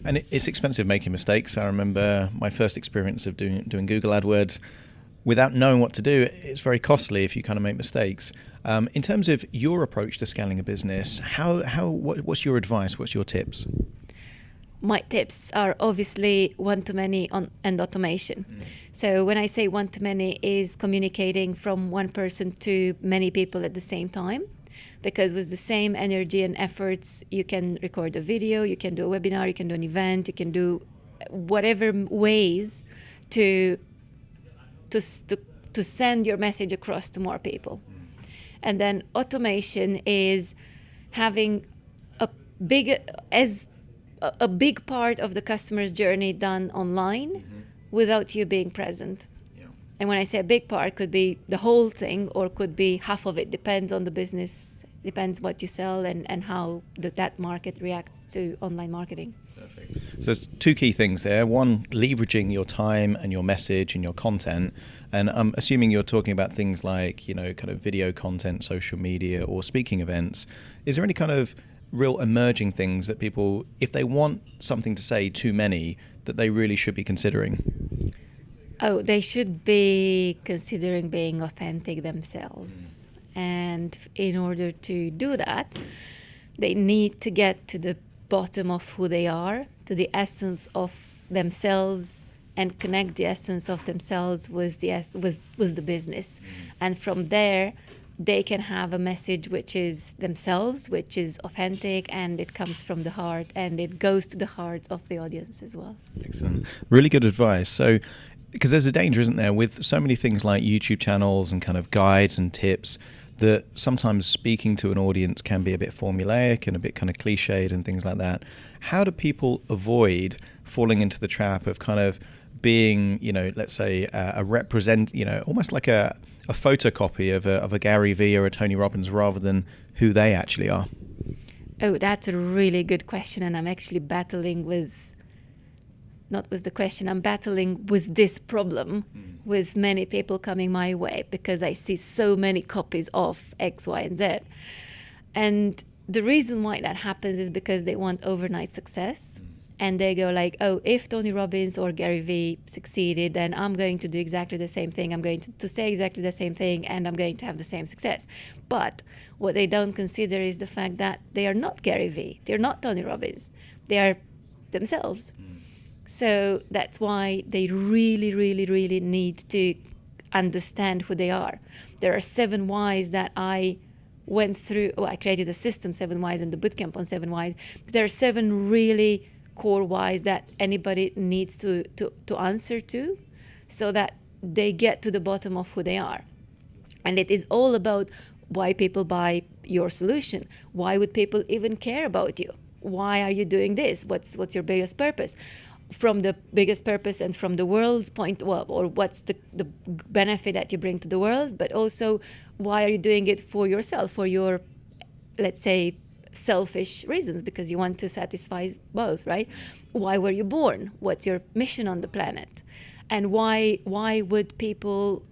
And it's expensive making mistakes. I remember my first experience of doing Google AdWords. Without knowing what to do, it's very costly if you kind of make mistakes. In terms of your approach to scaling a business, what's your advice? What's your tips? My tips are obviously one-to-many and automation. So when I say one-to-many is communicating from one person to many people at the same time, because with the same energy and efforts, you can record a video, you can do a webinar, you can do an event, you can do whatever ways to send your message across to more people. And then automation is having a big part of the customer's journey done online without you being present. And when I say a big part, could be the whole thing or could be half of it, depends on the business, depends what you sell and how that market reacts to online marketing. Perfect. So there's two key things there. One, leveraging your time and your message and your content. And I'm assuming you're talking about things like, kind of video content, social media, or speaking events. Is there any kind of real emerging things that people, if they want something to say too many, that they really should be considering? Oh, they should be considering being authentic themselves. And in order to do that, they need to get to the bottom of who they are, to the essence of themselves, and connect the essence of themselves with the business. And from there, they can have a message which is themselves, which is authentic, and it comes from the heart, and it goes to the heart of the audience as well. Excellent. Really good advice. So, because there's a danger, isn't there, with so many things like YouTube channels and kind of guides and tips, that sometimes speaking to an audience can be a bit formulaic and a bit kind of cliched and things like that. How do people avoid falling into the trap of kind of being, let's say almost like a photocopy of a Gary Vee or a Tony Robbins rather than who they actually are? Oh, that's a really good question, and I'm actually battling I'm battling with this problem with many people coming my way because I see so many copies of X, Y, and Z. And the reason why that happens is because they want overnight success. And they go like, oh, if Tony Robbins or Gary Vee succeeded, then I'm going to do exactly the same thing. I'm going to say exactly the same thing, and I'm going to have the same success. But what they don't consider is the fact that they are not Gary Vee. They're not Tony Robbins. They are themselves. So that's why they really, really, really need to understand who they are. There are 7 whys that I went through. I created a system, 7 whys, and the bootcamp on 7 whys. But there are 7 really core whys that anybody needs to answer to so that they get to the bottom of who they are. And it is all about why people buy your solution. Why would people even care about you? Why are you doing this? What's your biggest purpose? From the biggest purpose and from the world's point, or what's the benefit that you bring to the world, but also why are you doing it for yourself, for your, let's say, selfish reasons, because you want to satisfy both, right? Why were you born? What's your mission on the planet? And why would people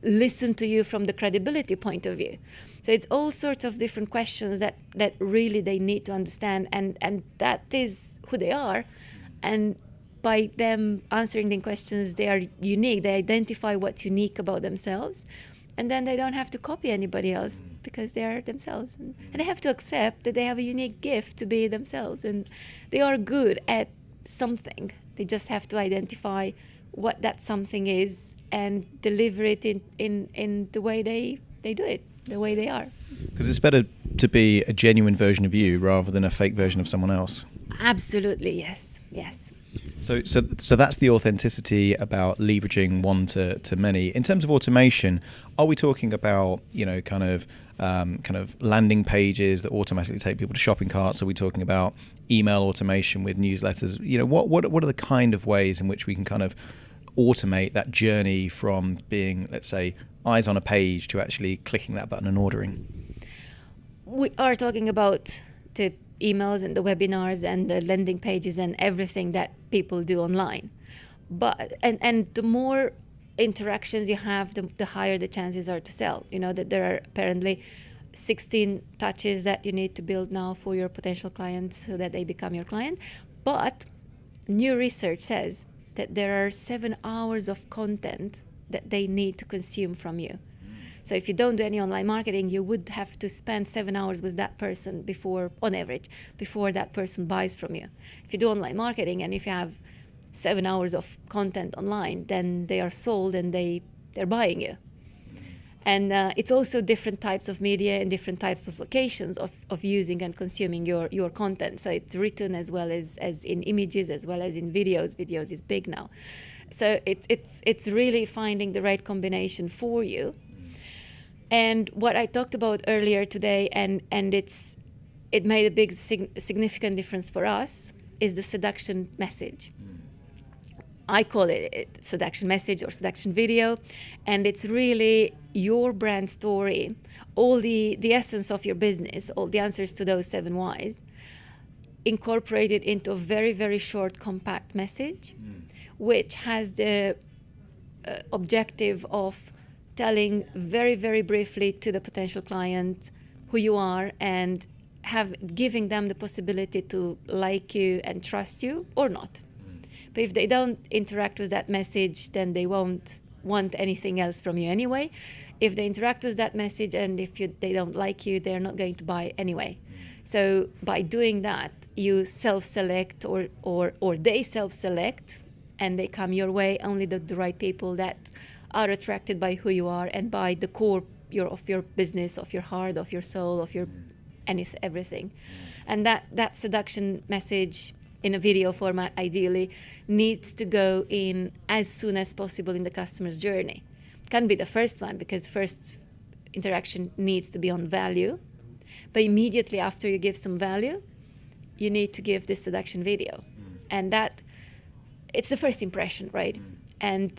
listen to you from the credibility point of view? So it's all sorts of different questions that really they need to understand, and that is who they are. And by them answering the questions, they are unique. They identify what's unique about themselves, and then they don't have to copy anybody else because they are themselves. And they have to accept that they have a unique gift to be themselves, and they are good at something. They just have to identify what that something is and deliver it in the way they do it, the way they are. Because it's better to be a genuine version of you rather than a fake version of someone else. Absolutely, yes. So that's the authenticity about leveraging one to many. In terms of automation, are we talking about kind of landing pages that automatically take people to shopping carts? Are we talking about email automation with newsletters? What are the kind of ways in which we can kind of automate that journey from being, let's say, eyes on a page to actually clicking that button and ordering? We are talking about the emails and the webinars and the landing pages and everything that people do online. But and the more interactions you have, the higher the chances are to sell. That there are apparently 16 touches that you need to build now for your potential clients so that they become your client. But new research says that there are 7 hours of content that they need to consume from you. So if you don't do any online marketing, you would have to spend 7 hours with that person before, on average, before that person buys from you. If you do online marketing and if you have 7 hours of content online, then they are sold and they're buying you. And it's also different types of media and different types of locations of using and consuming your content. So it's written as well as in images, as well as in videos. Videos is big now. So it's really finding the right combination for you. And what I talked about earlier today, and it made a big significant difference for us, is the seduction message. I call it seduction message or seduction video, and it's really your brand story, all the essence of your business, all the answers to those 7 whys, incorporated into a very, very short, compact message, which has the objective of telling very, very briefly to the potential client who you are and giving them the possibility to like you and trust you or not. But if they don't interact with that message, then they won't want anything else from you anyway. If they interact with that message and if they don't like you, they're not going to buy anyway. So by doing that, you self-select or they self-select and they come your way, only the right people that are attracted by who you are and by the core of your business, of your heart, of your soul, of your everything. And that seduction message in a video format ideally needs to go in as soon as possible in the customer's journey. It can't be the first one because first interaction needs to be on value, but immediately after you give some value, you need to give this seduction video. And that it's the first impression, right? And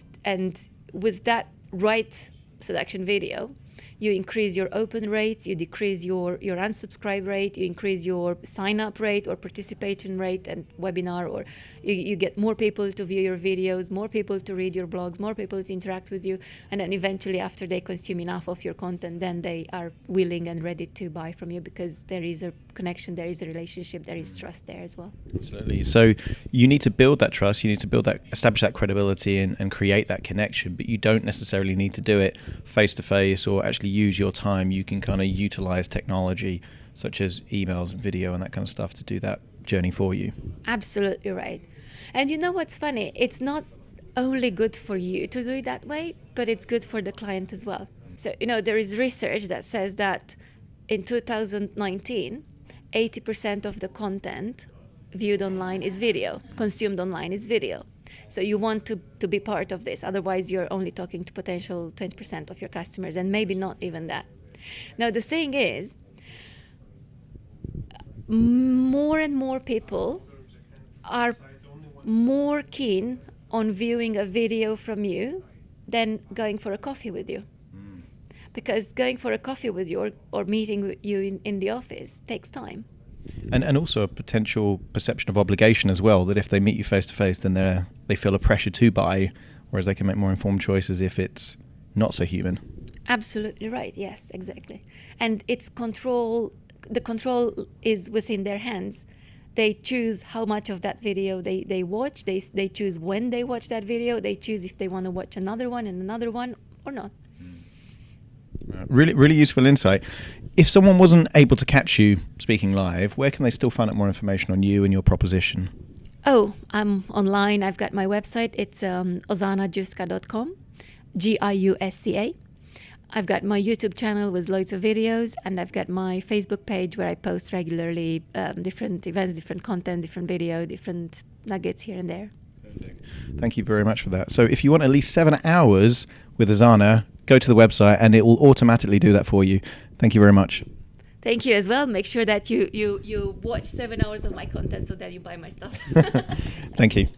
with that right seduction video, you increase your open rates, you decrease your unsubscribe rate, you increase your sign-up rate or participation rate and webinar, or you get more people to view your videos, more people to read your blogs, more people to interact with you, and then eventually after they consume enough of your content, then they are willing and ready to buy from you because there is a connection, there is a relationship, there is trust there as well. Absolutely. So you need to build that trust, you need to establish that credibility and create that connection, but you don't necessarily need to do it face-to-face or actually use your time. You can kind of utilize technology such as emails and video and that kind of stuff to do that journey for you. Absolutely right. And you know what's funny? It's not only good for you to do it that way, but it's good for the client as well. So, there is research that says that in 2019, 80% of the content viewed online is video, consumed online is video. So you want to be part of this. Otherwise, you're only talking to potential 20% of your customers and maybe not even that. Now, the thing is, more and more people are more keen on viewing a video from you than going for a coffee with you. Because going for a coffee with you or meeting with you in the office takes time. And also a potential perception of obligation as well, that if they meet you face to face, then they feel a pressure to buy, whereas they can make more informed choices if it's not so human. Absolutely right. Yes, exactly. And it's control. The control is within their hands. They choose how much of that video they watch. They choose when they watch that video. They choose if they want to watch another one and another one or not. Really, really useful insight. If someone wasn't able to catch you speaking live, where can they still find out more information on you and your proposition? Oh, I'm online. I've got my website. It's ozanajuska.com, Giusca. I've got my YouTube channel with loads of videos, and I've got my Facebook page where I post regularly different events, different content, different video, different nuggets here and there. Perfect. Thank you very much for that. So if you want at least 7 hours with Ozana, go to the website and it will automatically do that for you. Thank you very much. Thank you as well. Make sure that you watch 7 hours of my content so that you buy my stuff. Thank you.